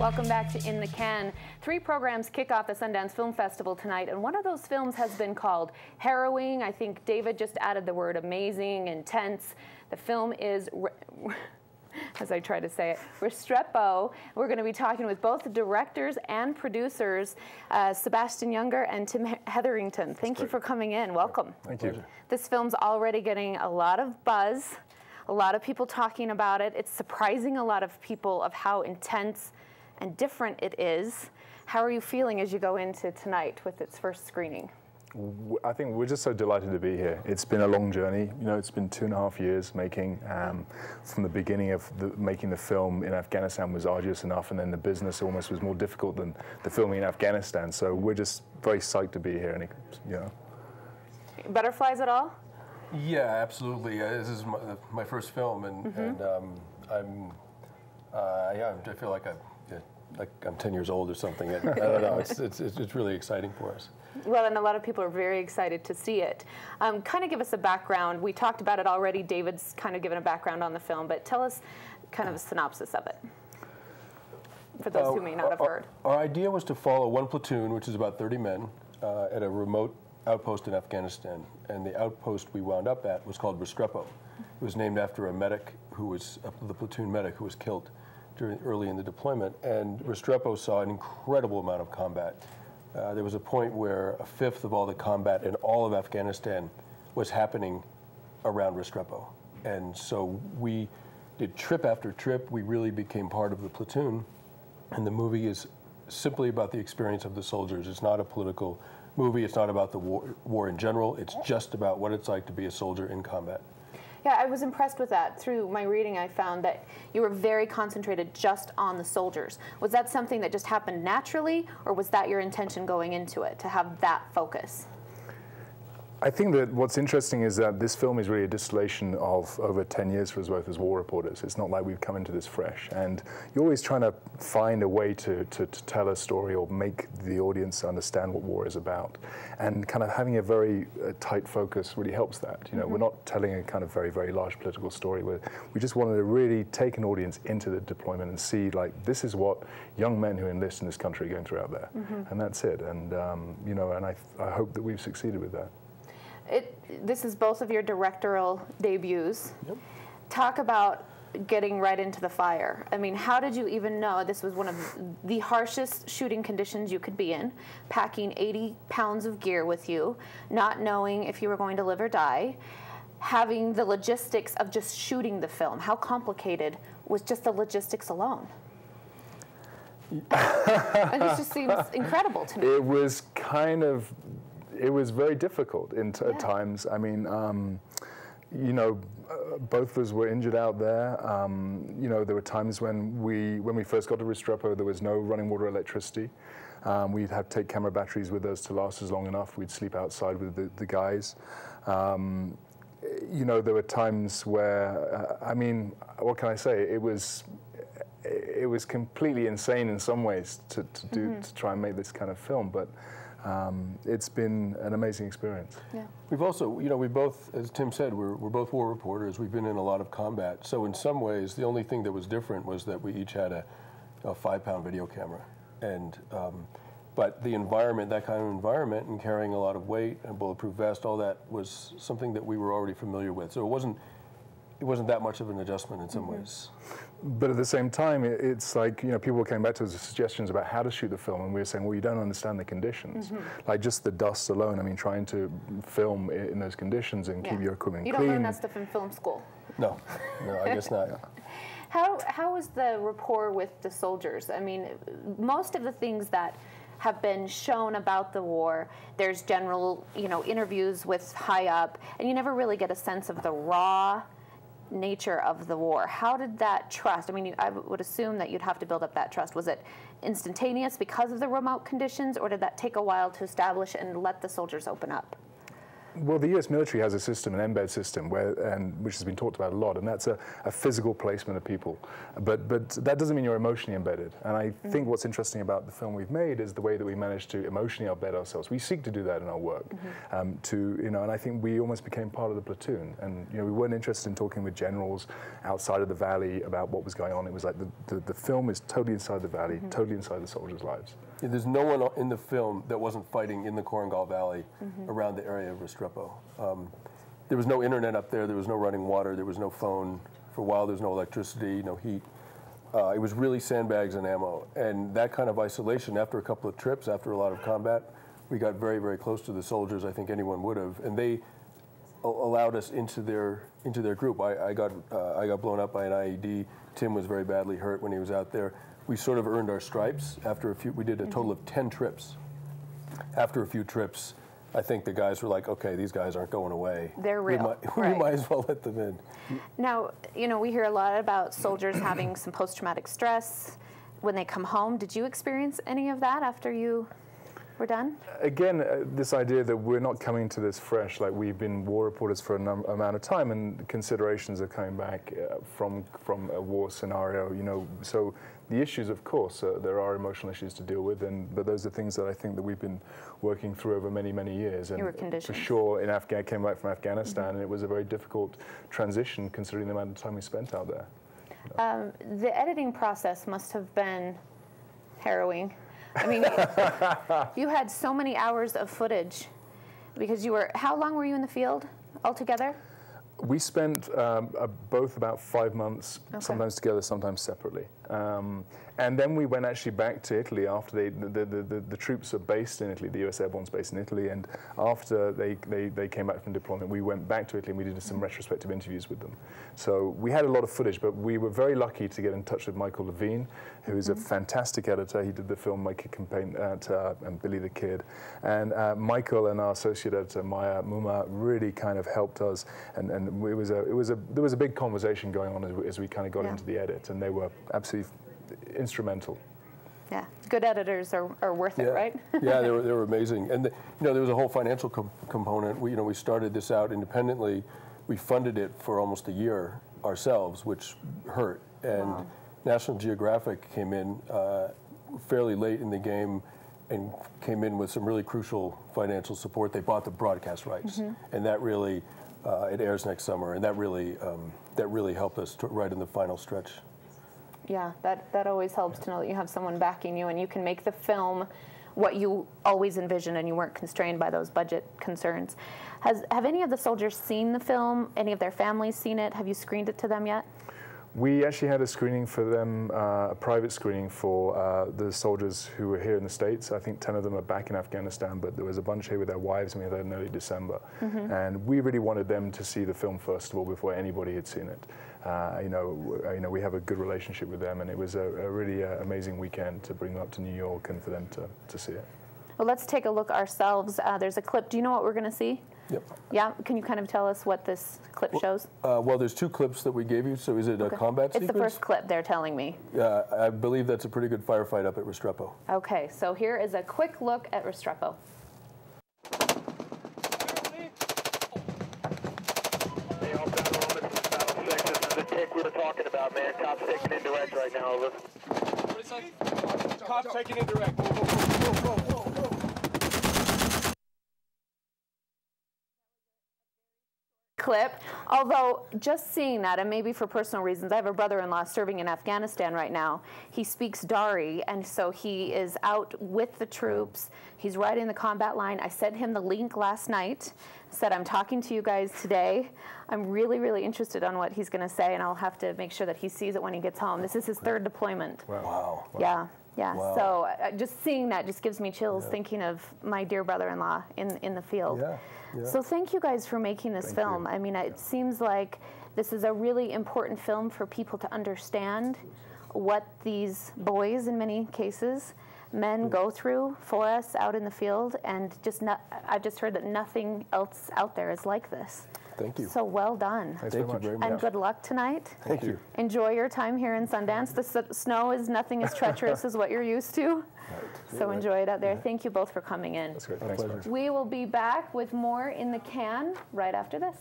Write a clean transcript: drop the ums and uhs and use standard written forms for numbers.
Welcome back to In the Can. 3 programs kick off the Sundance Film Festival tonight, and one of those films has been called Harrowing. I think David just added the word amazing, intense. The film is, as I try to say it, RESTREPO. We're going to be talking with both the directors and producers, Sebastian Junger and Tim Hetherington. Thank you for coming in. Welcome. Thank you. This film's already getting a lot of buzz, a lot of people talking about it. It's surprising a lot of people of how intense and different it is. How are you feeling as you go into tonight with its first screening? I think we're just so delighted to be here. It's been a long journey. You know, it's been 2.5 years making. From the beginning of making the film in Afghanistan was arduous enough, and then the business almost was more difficult than the filming in Afghanistan. So we're just very psyched to be here. And you know, Butterflies at all? Yeah, absolutely. This is my first film, and I feel like I'm 10 years old or something. I don't know. It's really exciting for us. Well, and a lot of people are very excited to see it. Kind of give us a background. We talked about it already. David's kind of given a background on the film, but tell us kind of a synopsis of it for those who may not have heard. Our idea was to follow one platoon, which is about 30 men, at a remote outpost in Afghanistan, and the outpost we wound up at was called RESTREPO. It was named after a medic who was the platoon medic who was killed early in the deployment, and RESTREPO saw an incredible amount of combat. There was a point where 1/5 of all the combat in all of Afghanistan was happening around RESTREPO, and so we did trip after trip. We really became part of the platoon, and the movie is simply about the experience of the soldiers. It's not a political movie. It's not about the war in general. It's just about what it's like to be a soldier in combat. Yeah, I was impressed with that. Through my reading, I found that you were very concentrated just on the soldiers. Was that something that just happened naturally, or was that your intention going into it, to have that focus? I think that what's interesting is that this film is really a distillation of over 10 years for us both as war reporters. It's not like we've come into this fresh. And you're always trying to find a way to tell a story or make the audience understand what war is about. And kind of having a very tight focus really helps that. You know, we're not telling a kind of very, very large political story. We just wanted to really take an audience into the deployment and see, like, this is what young men who enlist in this country are going through out there. And that's it. And, you know, and I hope that we've succeeded with that. This is both of your directorial debuts. Yep. Talk about getting right into the fire. I mean, how did you even know this was one of the harshest shooting conditions you could be in, packing 80 pounds of gear with you, not knowing if you were going to live or die, having the logistics of just shooting the film? How complicated was just the logistics alone? And this just seems incredible to me. It was kind of... It was very difficult at times. I mean, you know, both of us were injured out there. You know, there were times when we first got to RESTREPO, there was no running water, electricity. We'd have to take camera batteries with us to last us long enough. We'd sleep outside with the guys. You know, there were times where, I mean, what can I say? It was completely insane in some ways to try and make this kind of film, but. It's been an amazing experience. Yeah. We've also, you know, we both, as Tim said, we're both war reporters. We've been in a lot of combat. So in some ways, the only thing that was different was that we each had a 5-pound video camera. And, but the environment, that kind of environment, and carrying a lot of weight and bulletproof vest, all that was something that we were already familiar with. So it wasn't that much of an adjustment in some ways. But at the same time, it's like, you know, people came back to us with suggestions about how to shoot the film, and we were saying, well, you don't understand the conditions. Like just the dust alone, I mean, trying to film in those conditions and keep your equipment clean. You don't learn that stuff in film school. No, I guess not. How was the rapport with the soldiers? I mean, most of the things that have been shown about the war, there's general, you know, interviews with high up, and you never really get a sense of the raw nature of the war. How did that trust, I mean, I would assume that you'd have to build up that trust. Was it instantaneous because of the remote conditions, or did that take a while to establish and let the soldiers open up? Well, the U.S. military has a system, an embed system, which has been talked about a lot, and that's a physical placement of people. But that doesn't mean you're emotionally embedded. And I think what's interesting about the film we've made is the way that we managed to emotionally embed ourselves. We seek to do that in our work, and I think we almost became part of the platoon. And we weren't interested in talking with generals outside of the valley about what was going on. It was like the film is totally inside the valley, totally inside the soldiers' lives. Yeah, there's no one in the film that wasn't fighting in the Korengal Valley around the area of Restrepo. There was no internet up there. There was no running water. There was no phone. For a while, there was no electricity, no heat. It was really sandbags and ammo. And that kind of isolation, after a couple of trips, after a lot of combat, we got very, very close to the soldiers. I think anyone would have. And they allowed us into their group. I got blown up by an IED. Tim was very badly hurt when he was out there. We sort of earned our stripes after a few. We did a total of 10 trips. After a few trips, I think the guys were like, okay, these guys aren't going away. They're real. We might as well let them in. Now, we hear a lot about soldiers having some post-traumatic stress when they come home. Did you experience any of that after you were done? Again, this idea that we're not coming to this fresh, like we've been war reporters for an amount of time, and considerations are coming back from a war scenario, so the issues, of course, there are emotional issues to deal with, but those are things that I think that we've been working through over many, many years. And you were conditioned. For sure, I came back from Afghanistan, and it was a very difficult transition considering the amount of time we spent out there. The editing process must have been harrowing. I mean, you had so many hours of footage because how long were you in the field altogether? We spent both about 5 months, sometimes together, sometimes separately. And then we went actually back to Italy after the troops are based in Italy, the US Airborne's based in Italy, and after they came back from deployment, we went back to Italy and we did some retrospective interviews with them. So we had a lot of footage, but we were very lucky to get in touch with Michael Levine, who is a fantastic editor. He did the film My Kid Campaign and Billy the Kid. And Michael and our associate editor, Maya Muma, really kind of helped us, and there was a big conversation going on as we kind of got into the edit, and they were absolutely instrumental. Yeah, good editors are worth it, right? Yeah, they were amazing, and there was a whole financial component. We started this out independently. We funded it for almost a year ourselves, which hurt. And National Geographic came in fairly late in the game and came in with some really crucial financial support. They bought the broadcast rights, and that really it airs next summer, and that really helped us right in the final stretch. Yeah, that always helps to know that you have someone backing you and you can make the film what you always envisioned and you weren't constrained by those budget concerns. Have any of the soldiers seen the film? Any of their families seen it? Have you screened it to them yet? We actually had a screening for them, a private screening for the soldiers who were here in the States. I think 10 of them are back in Afghanistan, but there was a bunch here with their wives, and we had that in early December. And we really wanted them to see the film first of all before anybody had seen it. We have a good relationship with them, and it was a really amazing weekend to bring them up to New York and for them to see it. Well, let's take a look ourselves. There's a clip. Do you know what we're going to see? Yep. Yeah, can you kind of tell us what this clip shows? Well, there's 2 clips that we gave you, so is it a combat sequence? It's the first clip, they're telling me. Yeah, I believe that's a pretty good firefight up at Restrepo. Okay, so here is a quick look at Restrepo. We were talking about, man. Cops taking indirect right now, over. What is that? Cops taking indirect. Whoa. Clip, although just seeing that, and maybe for personal reasons, I have a brother-in-law serving in Afghanistan right now. He speaks Dari, and so he is out with the troops. He's right in the combat line. I sent him the link last night, said I'm talking to you guys today. I'm really, really interested on what he's going to say, and I'll have to make sure that he sees it when he gets home. This is his 3rd deployment. Wow. Yeah. Wow. So just seeing that just gives me chills thinking of my dear brother-in-law in the field. Yeah. So thank you guys for making this film. I mean, it seems like this is a really important film for people to understand what these boys, in many cases, men go through for us out in the field, and I've just heard that nothing else out there is like this. Thank you. So well done. Thanks Thank you very much. And good luck tonight. Thank you. Enjoy your time here in Sundance. The snow is nothing as treacherous as what you're used to. So enjoy it out there. Thank you both for coming in. That's great. Thanks, pleasure. We will be back with more in the can right after this.